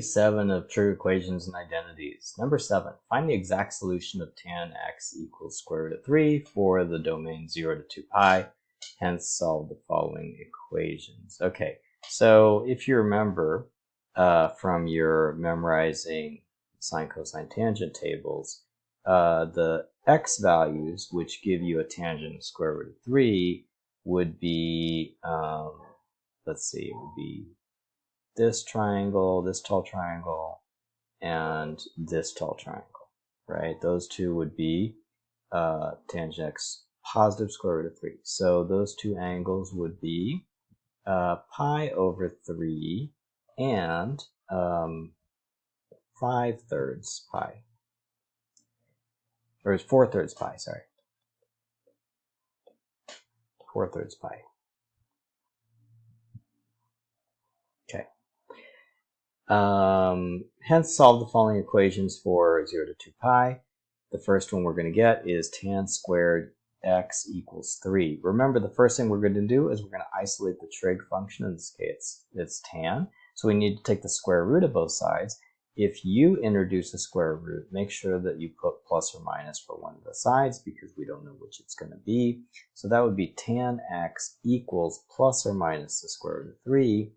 Phase 7 of trig equations and identities. Number 7, find the exact solution of tan x equals square root of 3 for the domain 0 to 2 pi, hence solve the following equations. Okay, so if you remember from your memorizing sine, cosine, tangent tables, the x values, which give you a tangent of square root of 3, would be, let's see, it would be this triangle, this tall triangle, and this tall triangle, right? Those two would be tangent x positive square root of 3. So those two angles would be pi over 3 and 5/3 pi. Or it's 4/3 pi, sorry. 4/3 pi. Okay. Hence solve the following equations for 0 to 2 pi. The first one we're going to get is tan squared x equals 3. Remember, the first thing we're going to do is we're going to isolate the trig function. In this case, it's tan. So we need to take the square root of both sides. If you introduce a square root, make sure that you put plus or minus for one of the sides because we don't know which it's going to be. So that would be tan x equals plus or minus the square root of 3.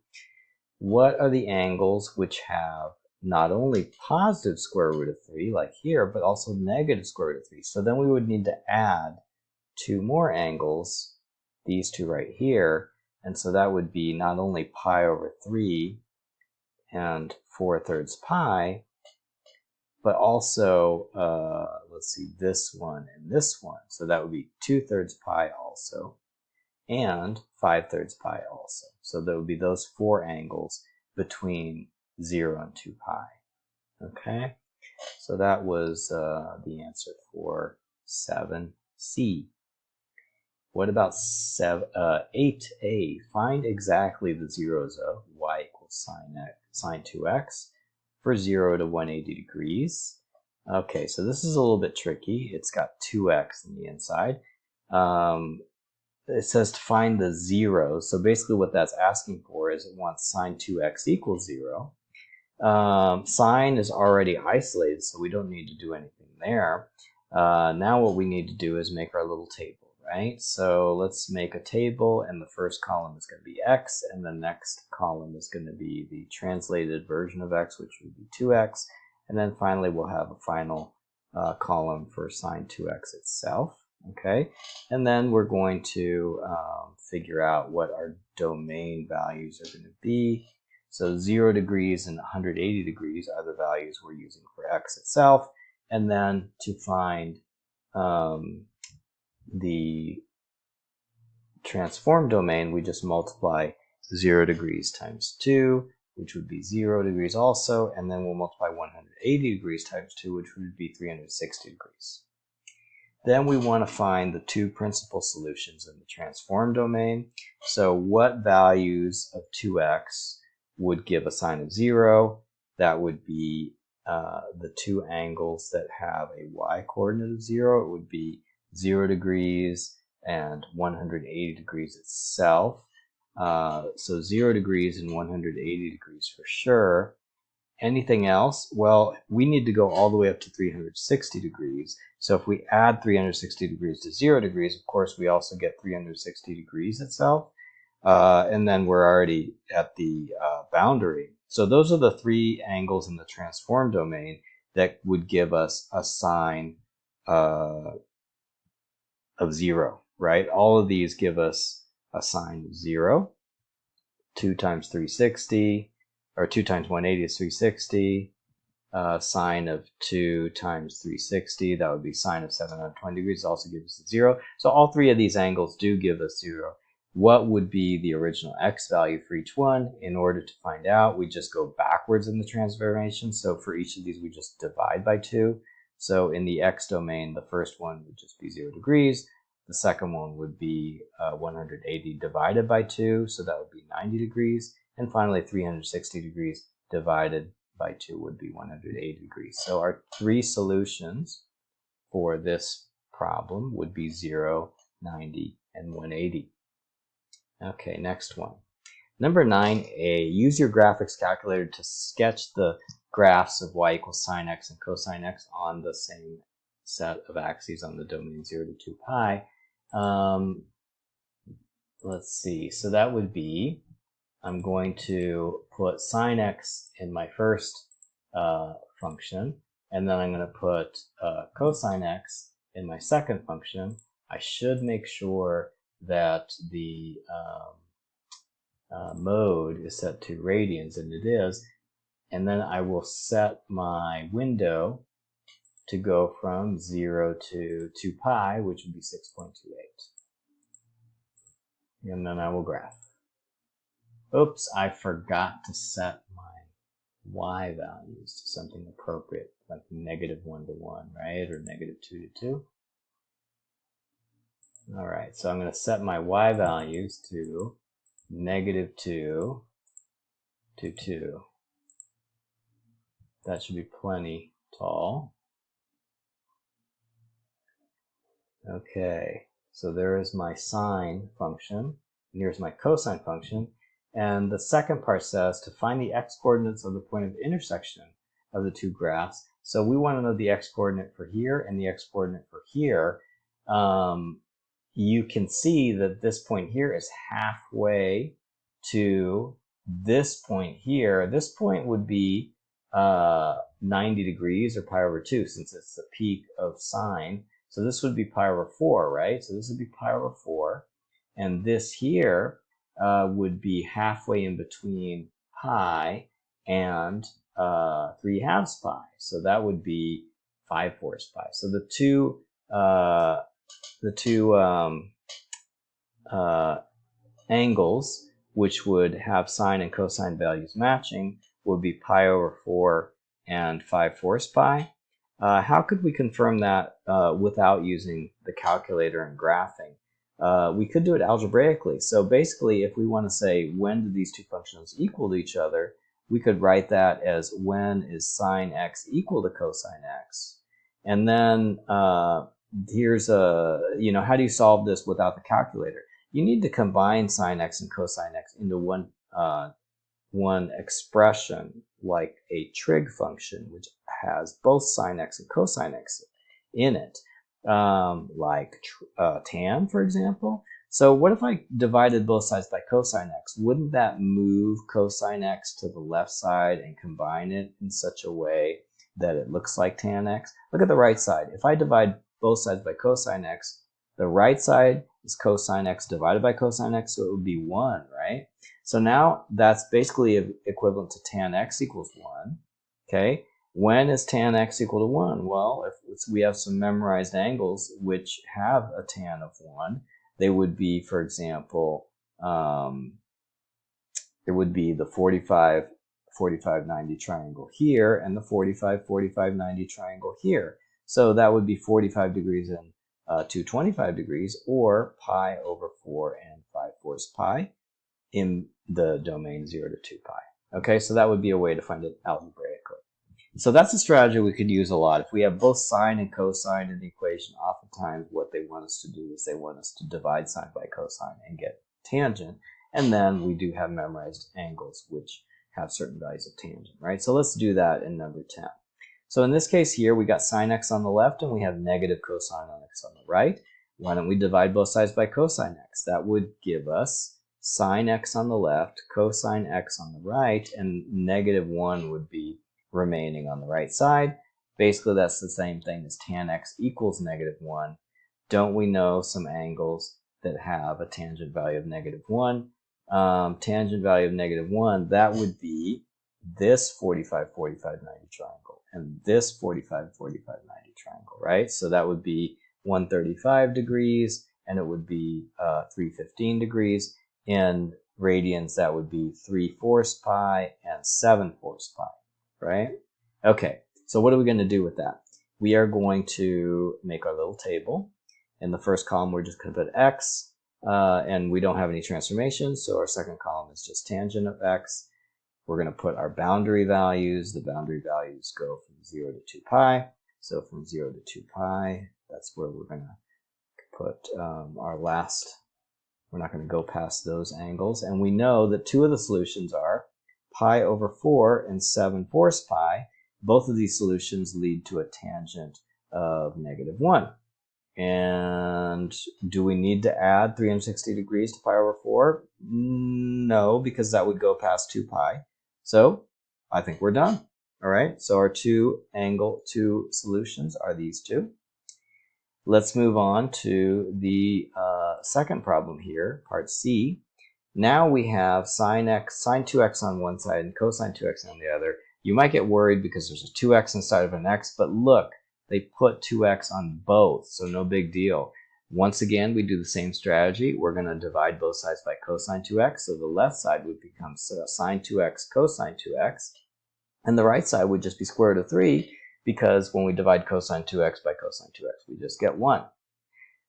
What are the angles which have not only positive square root of 3, like here, but also negative square root of 3? So then we would need to add two more angles, these two right here, and so that would be not only pi over 3 and 4/3 pi, but also, let's see, this one and this one. So that would be 2/3 pi also, and 5/3 pi also. So there would be those four angles between 0 and 2 pi. Okay, so that was the answer for 7C. What about 8A? Find exactly the zeros of y equals sine 2x for 0 to 180 degrees. Okay, so this is a little bit tricky. It's got 2x on the inside. It says to find the zeros. So basically what that's asking for is it wants sine 2x equals 0. Sine is already isolated, so we don't need to do anything there. Now what we need to do is make our little table, right? So let's make a table, and the first column is going to be x, and the next column is going to be the translated version of x, which would be 2x. And then finally we'll have a final column for sine 2x itself. Okay, and then we're going to figure out what our domain values are going to be. So 0 degrees and 180 degrees are the values we're using for x itself. And then to find the transform domain, we just multiply 0 degrees times 2, which would be 0 degrees also, and then we'll multiply 180 degrees times 2, which would be 360 degrees. Then we want to find the two principal solutions in the transform domain. So what values of 2x would give a sine of 0? That would be the two angles that have a y-coordinate of 0. It would be 0 degrees and 180 degrees itself. So 0 degrees and 180 degrees for sure. Anything else? Well, we need to go all the way up to 360 degrees. So if we add 360 degrees to 0 degrees, of course, we also get 360 degrees itself. And then we're already at the boundary. So those are the three angles in the transform domain that would give us a sine of 0, right? All of these give us a sine of 0. 2 times 360, or 2 times 180 is 360. Sine of 2 times 360, that would be sine of 720 degrees, also gives us 0. So all three of these angles do give us 0. What would be the original x value for each one? In order to find out, we just go backwards in the transformation. So for each of these, we just divide by 2. So in the x domain, the first one would just be 0 degrees. The second one would be 180 divided by 2, so that would be 90 degrees. And finally, 360 degrees divided by 2 would be 180 degrees. So our three solutions for this problem would be 0, 90, and 180. Okay, next one. Number 9a, use your graphics calculator to sketch the graphs of y equals sine x and cosine x on the same set of axes on the domain 0 to 2 pi. Let's see, so that would be, I'm going to put sine x in my first function, and then I'm going to put cosine x in my second function. I should make sure that the mode is set to radians, and it is, and then I will set my window to go from 0 to 2 pi, which would be 6.28. And then I will graph. Oops, I forgot to set my y values to something appropriate, like -1 to 1, right? Or -2 to 2. All right, so I'm going to set my y values to -2 to 2. That should be plenty tall. Okay, so there is my sine function, and here's my cosine function. And the second part says to find the x-coordinates of the point of intersection of the two graphs. So we want to know the x-coordinate for here and the x-coordinate for here. You can see that this point here is halfway to this point here. This point would be 90 degrees or pi over 2, since it's the peak of sine. So this would be pi over 4, right? So this would be pi over 4. And this here would be halfway in between pi and 3/2 pi. So that would be 5/4 pi. So the two angles which would have sine and cosine values matching would be pi over 4 and 5/4 pi. How could we confirm that without using the calculator and graphing? We could do it algebraically. So basically, if we want to say when do these two functions equal to each other, we could write that as when is sine x equal to cosine x. And then here's how do you solve this without the calculator? You need to combine sine x and cosine x into one expression, like a trig function, which has both sine x and cosine x in it, like tan, for example. So what if I divided both sides by cosine x? Wouldn't that move cosine x to the left side and combine it in such a way that it looks like tan x? Look at the right side. If I divide both sides by cosine x, the right side is cosine x divided by cosine x, so it would be 1, right? So now that's basically equivalent to tan x equals 1, okay? When is tan x equal to 1? Well, if we have some memorized angles which have a tan of 1, they would be, for example, it would be the 45, 45, 90 triangle here and the 45, 45, 90 triangle here. So that would be 45 degrees and 225 degrees, or pi over 4 and 5/4 pi in the domain 0 to 2 pi. Okay, so that would be a way to find it algebraically. So that's a strategy we could use a lot. If we have both sine and cosine in the equation, oftentimes what they want us to do is they want us to divide sine by cosine and get tangent. And then we do have memorized angles which have certain values of tangent, right? So let's do that in number 10. So in this case here, we got sine x on the left and we have negative cosine x on the right. Why don't we divide both sides by cosine x? That would give us sine x on the left, cosine x on the right, and -1 would be remaining on the right side. Basically, that's the same thing as tan x equals -1. Don't we know some angles that have a tangent value of -1? Tangent value of -1, that would be this 45, 45, 90 triangle and this 45, 45, 90 triangle, right? So that would be 135 degrees and it would be 315 degrees. In radians, that would be 3/4 pi and 7/4 pi, right? Okay, so what are we going to do with that? We are going to make our little table. In the first column, we're just going to put x, and we don't have any transformations, so our second column is just tangent of x. We're going to put our boundary values. The boundary values go from 0 to 2 pi. So from 0 to 2 pi, that's where we're going to put our last We're not going to go past those angles. And we know that two of the solutions are pi over 4 and 7/4 pi. Both of these solutions lead to a tangent of -1. And do we need to add 360 degrees to pi over 4? No, because that would go past 2 pi. So I think we're done. All right, so our two solutions are these two. Let's move on to the second problem here, part C. Now we have sine 2x on one side and cosine 2x on the other. You might get worried because there's a 2x inside of an x, but look, they put 2x on both, so no big deal. Once again, we do the same strategy. We're going to divide both sides by cosine 2x, so the left side would become sine 2x cosine 2x, and the right side would just be square root of 3, because when we divide cosine 2x by cosine 2x, we just get 1.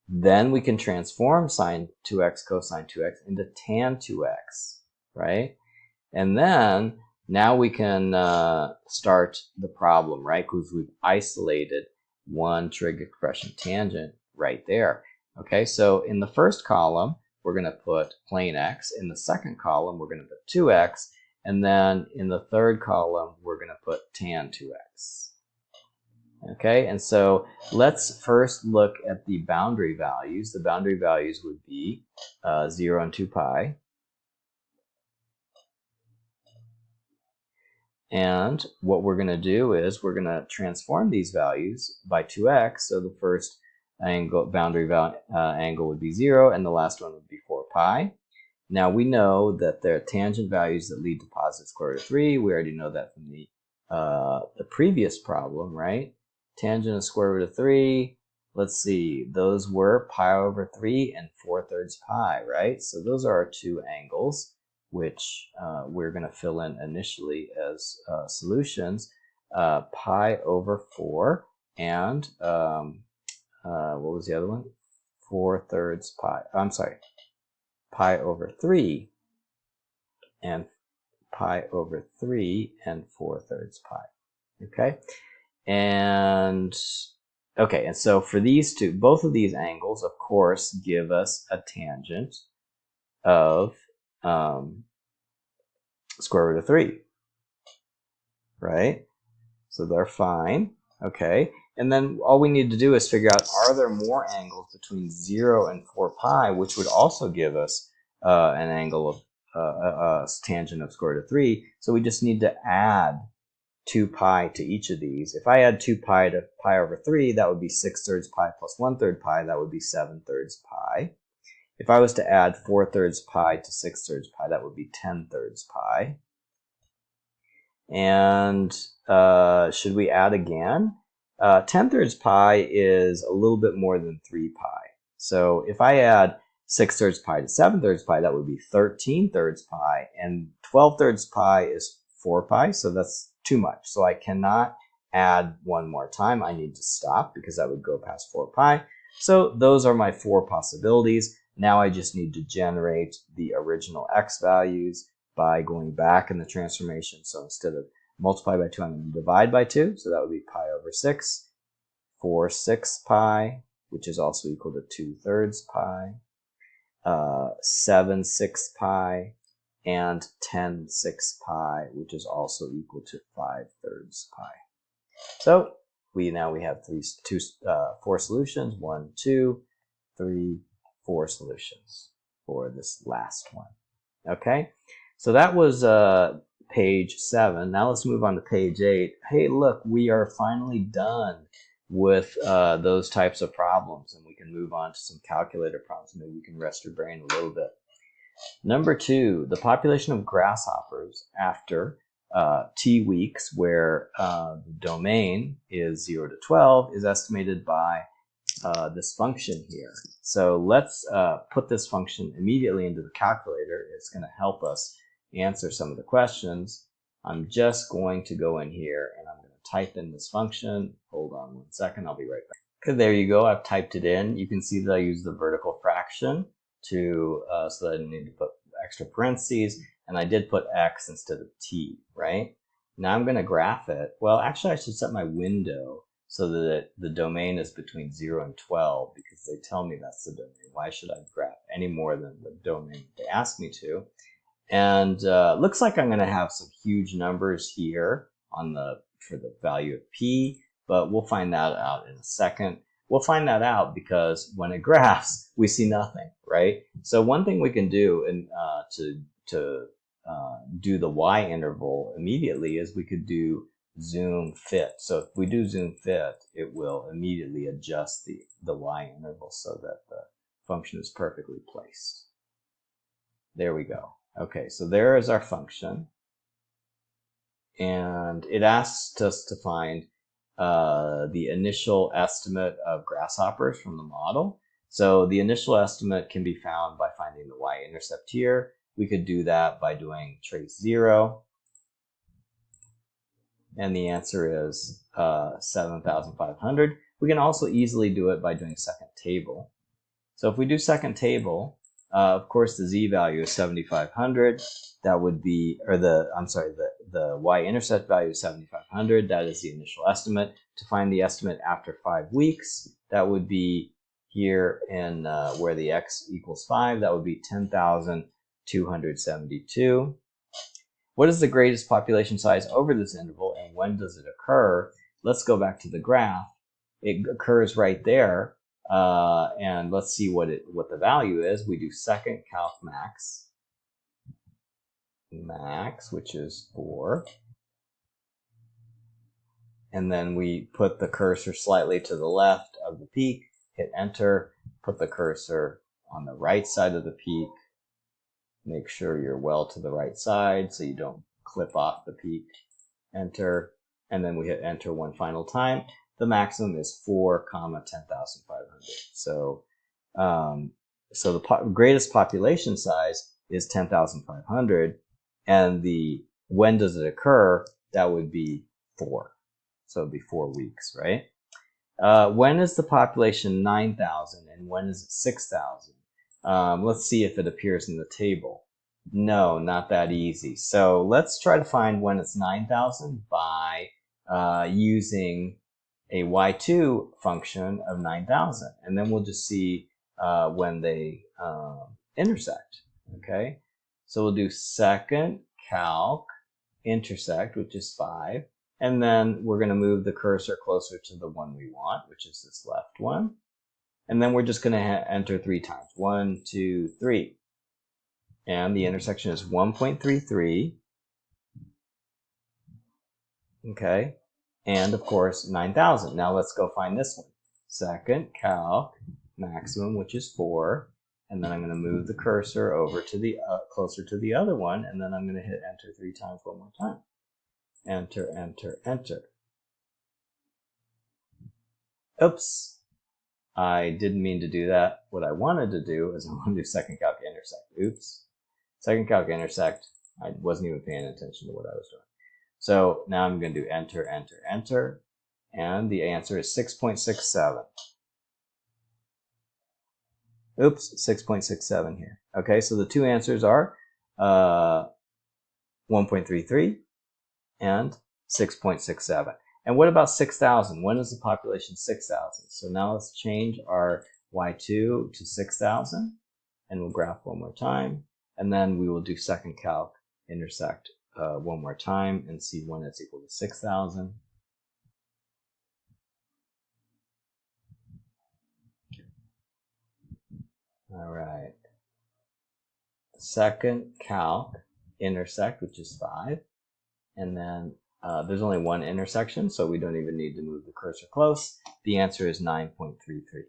Then we can transform sine 2x cosine 2x into tan 2x, right? And then now we can start the problem, right? Because we've isolated one trig expression tangent right there. Okay, so in the first column, we're going to put plane x. In the second column, we're going to put 2x. And then in the third column, we're going to put tan 2x. Okay, and so let's first look at the boundary values. The boundary values would be 0 and 2 pi. And what we're going to do is we're going to transform these values by 2x. So the first boundary angle would be 0, and the last one would be 4 pi. Now we know that there are tangent values that lead to positive square root of 3. We already know that from the previous problem, right? Tangent of square root of 3, let's see, those were pi over 3 and 4/3 pi, right? So those are our two angles, which we're going to fill in initially as solutions. Pi over 4 and, what was the other one? 4/3 pi. I'm sorry, pi over 3 and pi over 3 and 4/3 pi. Okay? And okay, and so for these two, both of these angles, of course, give us a tangent of square root of 3, right? So they're fine, okay? And then all we need to do is figure out, are there more angles between 0 and 4 pi, which would also give us an angle of a tangent of square root of 3. So we just need to add 2 pi to each of these. If I add 2 pi to pi over 3, that would be 6/3 pi plus 1/3 pi. That would be 7/3 pi. If I was to add 4/3 pi to 6/3 pi, that would be 10/3 pi. And should we add again? 10/3 pi is a little bit more than 3 pi. So if I add 6/3 pi to 7/3 pi, that would be 13/3 pi. And 12/3 pi is 4 pi, so that's too much. So I cannot add one more time. I need to stop because that would go past 4 pi. So those are my 4 possibilities. Now I just need to generate the original x values by going back in the transformation. So instead of multiply by 2, I'm going to divide by 2. So that would be pi over 6, 4/6 pi, which is also equal to 2/3 pi, 7/6 pi, and 10/6 pi, which is also equal to 5/3 pi. So we have 4 solutions, 1, 2, 3, 4 solutions for this last one. Okay, so that was page 7. Now let's move on to page 8. Hey, look, we are finally done with those types of problems, and we can move on to some calculator problems. Maybe you can rest your brain a little bit. Number 2, the population of grasshoppers after t weeks, where the domain is 0 to 12, is estimated by this function here. So let's put this function immediately into the calculator. It's going to help us answer some of the questions. I'm just going to go in here and I'm going to type in this function. Hold on 1 second, I'll be right back. Okay, there you go, I've typed it in. You can see that I use the vertical fraction to so that I didn't need to put extra parentheses, and I did put x instead of t, right? Now I'm going to graph it. Well, actually I should set my window so that the domain is between 0 and 12 because they tell me that's the domain. Why should I graph any more than the domain they ask me to? And looks like I'm going to have some huge numbers here for the value of p, but we'll find that out in a second. We'll find that out because when it graphs, we see nothing, right? So one thing we can do to do the y interval immediately is we could do zoom fit. So if we do zoom fit, it will immediately adjust the y interval so that the function is perfectly placed. There we go. Okay, so there is our function. And it asks us to find the initial estimate of grasshoppers from the model. So the initial estimate can be found by finding the y-intercept here. We could do that by doing trace 0. And the answer is 7,500. We can also easily do it by doing second table. So if we do second table, of course the z value is 7,500. That would be, or the y-intercept value is 7,500. That is the initial estimate. To find the estimate after 5 weeks, that would be here in where the x equals 5. That would be 10,272. What is the greatest population size over this interval, and when does it occur? Let's go back to the graph. It occurs right there, and let's see what the value is. We do second calc max, which is 4, and then we put the cursor slightly to the left of the peak, hit enter, put the cursor on the right side of the peak. Make sure you're well to the right side so you don't clip off the peak. Enter, and then we hit enter one final time. The maximum is 4, 10,500. So, so the greatest population size is 10,500, and the when does it occur? That would be 4. So it'd be 4 weeks, right? When is the population 9,000, and when is it 6,000? Let's see if it appears in the table. No, not that easy. So let's try to find when it's 9,000 by using a y2 function of 9,000. And then we'll just see when they intersect. Okay, so we'll do second calc intersect, which is 5. And then we're going to move the cursor closer to the one we want, which is this left one. And then we're just going to enter 3 times. 1, 2, 3. And the intersection is 1.33. Okay. And of course, 9,000. Now let's go find this one. Second calc maximum, which is 4. And then I'm going to move the cursor over to the closer to the other one. And then I'm going to hit enter 3 times one more time. Enter, enter, enter. Oops. I didn't mean to do that. What I wanted to do is I want to do second calc intersect. Oops. Second calc intersect. I wasn't even paying attention to what I was doing. So now I'm going to do enter, enter, enter. And the answer is 6.67. Oops, 6.67 here. Okay, so the two answers are 1.33 and 6.67. And what about 6,000? When is the population 6,000? So now let's change our y2 to 6,000, and we'll graph one more time. And then we will do second calc intersect one more time and see when it's equal to 6,000. All right. Second calc intersect, which is 5. And then there's only one intersection, so we don't even need to move the cursor close. The answer is 9.33.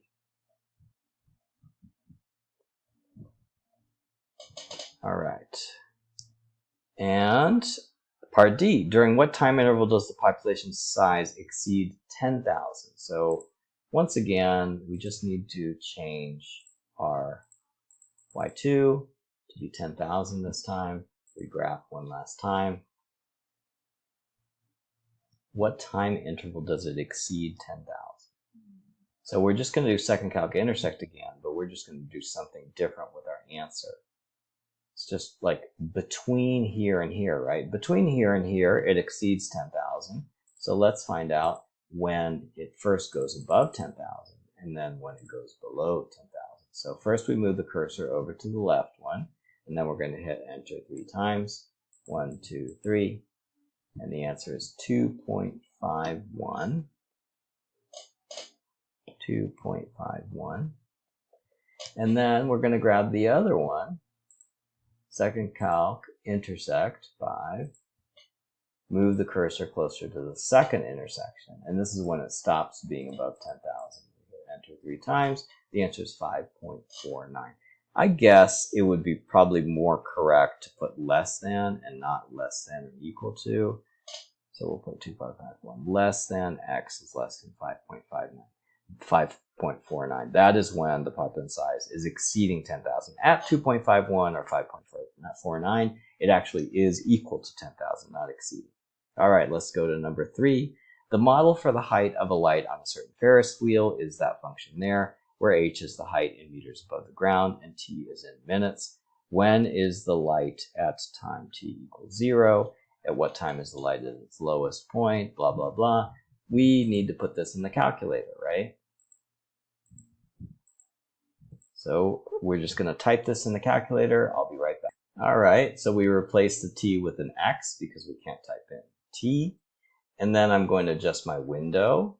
All right. And part D, during what time interval does the population size exceed 10,000? So once again, we just need to change our y2 to be 10,000 this time. We graph one last time. What time interval does it exceed 10,000? So we're just going to do second calc intersect again, but we're just going to do something different with our answer. It's just like between here and here, right? Between here and here, it exceeds 10,000. So let's find out when it first goes above 10,000 and then when it goes below 10,000. So first we move the cursor over to the left one, and then we're going to hit enter 3 times. 1, 2, 3, and the answer is 2.51. 2.51. And then we're going to grab the other one, second calc, intersect 5, move the cursor closer to the second intersection, and this is when it stops being above 10,000. Enter 3 times, the answer is 5.49. I guess it would be probably more correct to put less than and not less than or equal to. So we'll put 2.51. Less than x is less than 5.49. That is when the pipeline size is exceeding 10,000. At 2.51 or 5.49, it actually is equal to 10,000, not exceeding. All right, let's go to number 3. The model for the height of a light on a certain Ferris wheel is that function there, where h is the height in meters above the ground and t is in minutes. When is the light at time t equals 0? At what time is the light at its lowest point? Blah, blah, blah. We need to put this in the calculator, right? So we're just going to type this in the calculator. I'll be right back. All right, so we replace the t with an x because we can't type in t. And then I'm going to adjust my window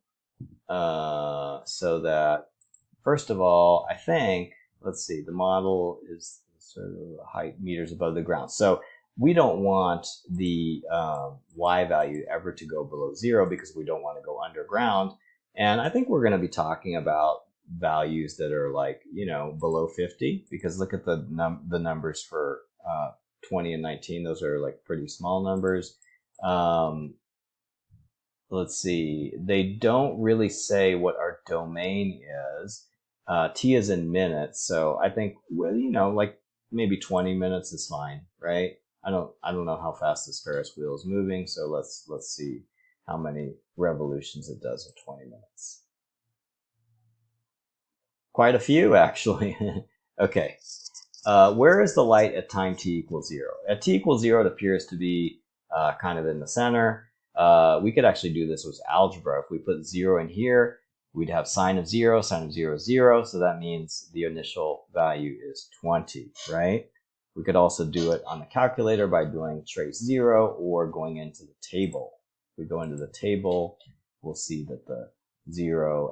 so that, first of all, I think, let's see, the model is sort of height meters above the ground. So we don't want the y value ever to go below 0 because we don't want to go underground. And I think we're going to be talking about values that are like, below 50, because look at the numbers for 20 and 19. Those are like pretty small numbers. Let's see, they don't really say what our domain is. T is in minutes, so I think, well, like maybe 20 minutes is fine, right? I don't know how fast this Ferris wheel is moving, so let's see how many revolutions it does in 20 minutes. Quite a few, actually. Okay, where is the light at time t equals 0? At t equals 0, it appears to be kind of in the center. We could actually do this with algebra. If we put 0 in here, we'd have sine of 0 is 0, so that means the initial value is 20, right? We could also do it on the calculator by doing trace 0 or going into the table. If we go into the table, we'll see that the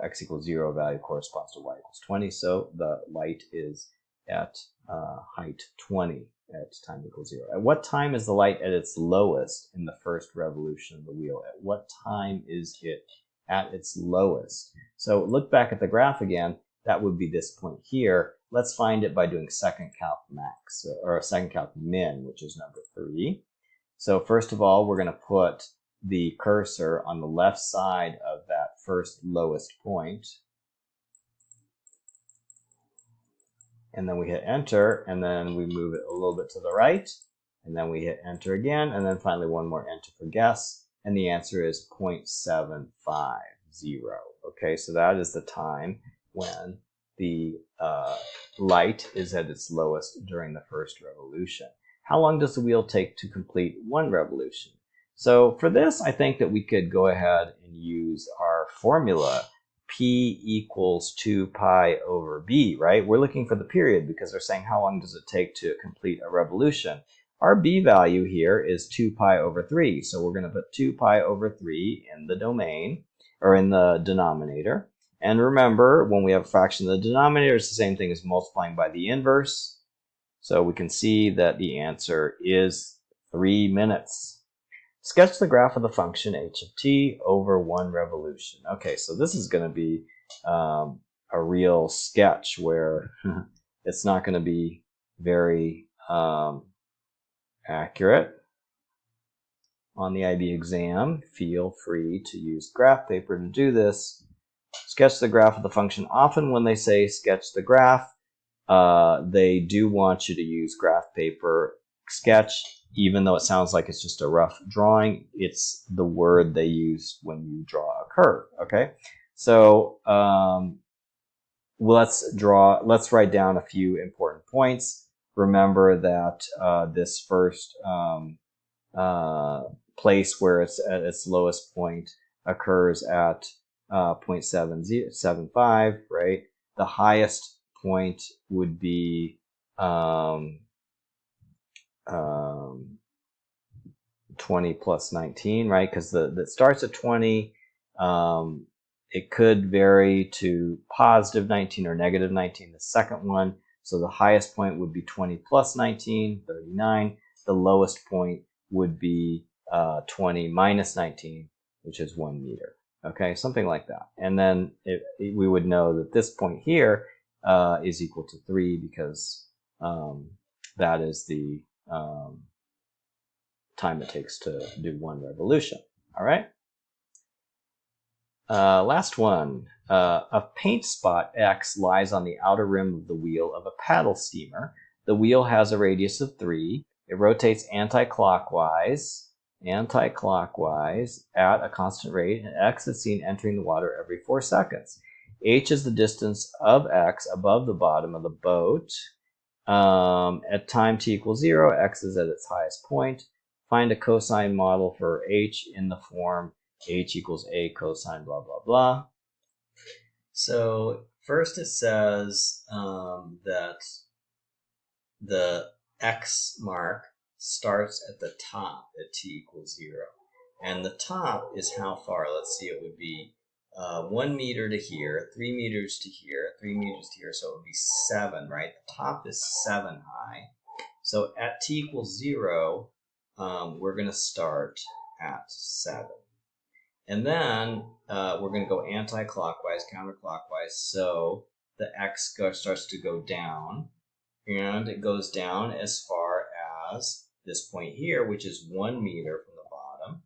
x equals 0 value corresponds to y equals 20, so the light is at height 20 at time equals 0. At what time is the light at its lowest in the first revolution of the wheel? At what time is it at its lowest? So look back at the graph again. That would be this point here. Let's find it by doing second calc max, or second calc min, which is number 3. So first of all, we're going to put the cursor on the left side of that first lowest point. And then we hit enter, and then we move it a little bit to the right, and then we hit enter again, and then finally one more enter for guess, and the answer is 0.750. Okay, so that is the time when the light is at its lowest during the first revolution. How long does the wheel take to complete one revolution? So for this, I think that we could go ahead and use our formula, P equals 2 pi over B, right? We're looking for the period because they're saying how long does it take to complete a revolution. Our B value here is 2 pi over 3, so we're going to put 2 pi over 3 in the domain, or in the denominator. And remember, when we have a fraction in the denominator, it's the same thing as multiplying by the inverse. So we can see that the answer is 3 minutes. Sketch the graph of the function h of t over one revolution. Okay, so this is going to be a real sketch where it's not going to be very accurate. On the IB exam, feel free to use graph paper to do this. Sketch the graph of the function. Often when they say sketch the graph, they do want you to use graph paper. Sketch, even though it sounds like it's just a rough drawing, it's the word they use when you draw a curve, okay? So let's write down a few important points. Remember that this first place where it's at its lowest point, occurs at 0.775, right? The highest point would be 20 plus 19, right? Because that starts at 20. It could vary to positive 19 or negative 19, the second one. So the highest point would be 20 plus 19, 39. The lowest point would be 20 minus 19, which is 1 meter. Okay, something like that. And then we would know that this point here is equal to 3 because that is the time it takes to do one revolution. All right. Last one. A paint spot X lies on the outer rim of the wheel of a paddle steamer. The wheel has a radius of 3. It rotates anti-clockwise at a constant rate, and X is seen entering the water every 4 seconds. H is the distance of X above the bottom of the boat. At time t equals 0, X is at its highest point. Find a cosine model for H in the form H equals A cosine blah, blah, blah. So first it says that the X mark starts at the top at t equals 0. And the top is how far? Let's see, it would be 1 meter to here, 3 meters to here, 3 meters to here, so it would be 7, right? The top is 7 high. So at t equals 0, we're going to start at 7. And then we're going to go anti-clockwise, counterclockwise, so the X starts to go down, and it goes down as far as this point here, which is 1 meter from the bottom.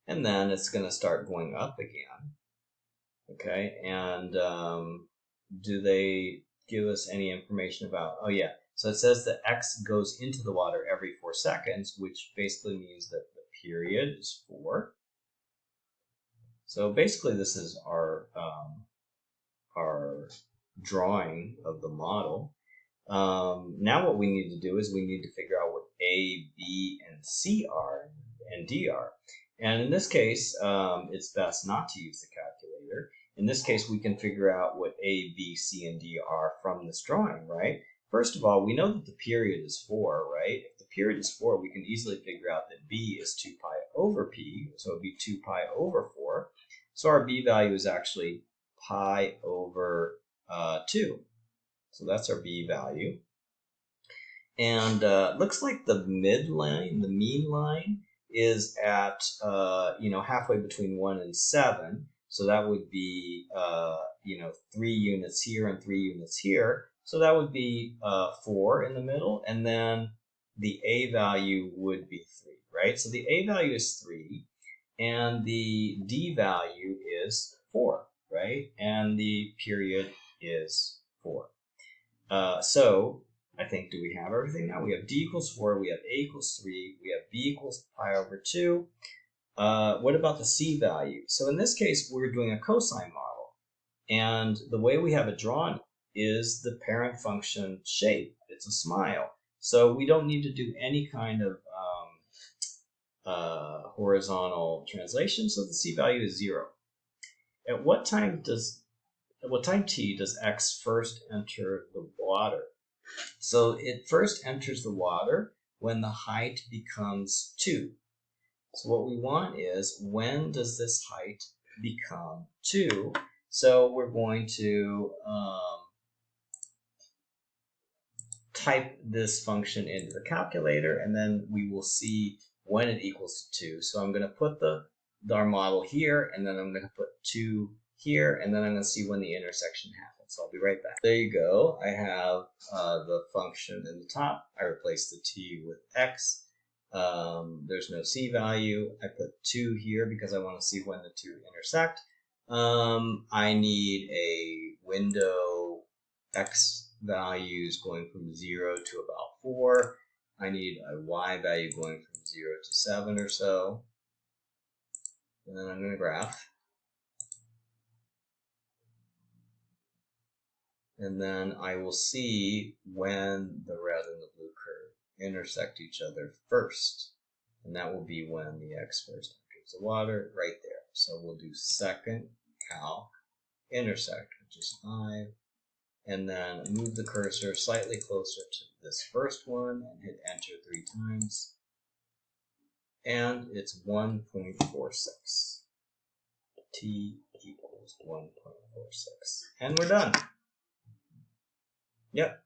And then it's going to start going up again. Okay, and do they give us any information about, oh yeah, so it says that X goes into the water every 4 seconds, which basically means that the period is 4. So basically this is our drawing of the model. Now what we need to do is we need to figure out what A, B, and C are, and D are. And in this case, it's best not to use the calculator. In this case, we can figure out what A, B, C, and D are from this drawing, right? First of all, we know that the period is 4, right? If the period is 4, we can easily figure out that B is 2 pi over P, so it would be 2 pi over 4. So our B value is actually pi over 2. So that's our B value. And looks like the midline, the mean line, is at halfway between 1 and 7. So that would be 3 units here and 3 units here. So that would be 4 in the middle, and then the A value would be 3, right? So the A value is 3, and the D value is 4, right? And the period is 4. So I think, do we have everything now? We have D equals 4, we have A equals 3, we have B equals pi over 2. What about the C value? So in this case, we're doing a cosine model. And the way we have it drawn is the parent function shape. It's a smile. So we don't need to do any kind of horizontal translation, so the C value is 0. At what time t does X first enter the water? So it first enters the water when the height becomes 2. So what we want is, when does this height become 2? So we're going to type this function into the calculator, and then we will see when it equals to 2. So I'm going to put our model here, and then I'm going to put 2 here, and then I'm going to see when the intersection happens. So I'll be right back. There you go. I have the function in the top. I replaced the t with x. There's no c value. I put 2 here because I want to see when the 2 intersect. I need a window x values going from 0 to about 4. I need a y value going from 0 to 7 or so. And then I'm going to graph. And then I will see when the red and the blue curve intersect each other first. And that will be when the x first enters the water, right there. So we'll do second calc intersect, which is 5, and then move the cursor slightly closer to this first one and hit enter 3 times. And it's 1.46. T equals 1.46. And we're done. Yep.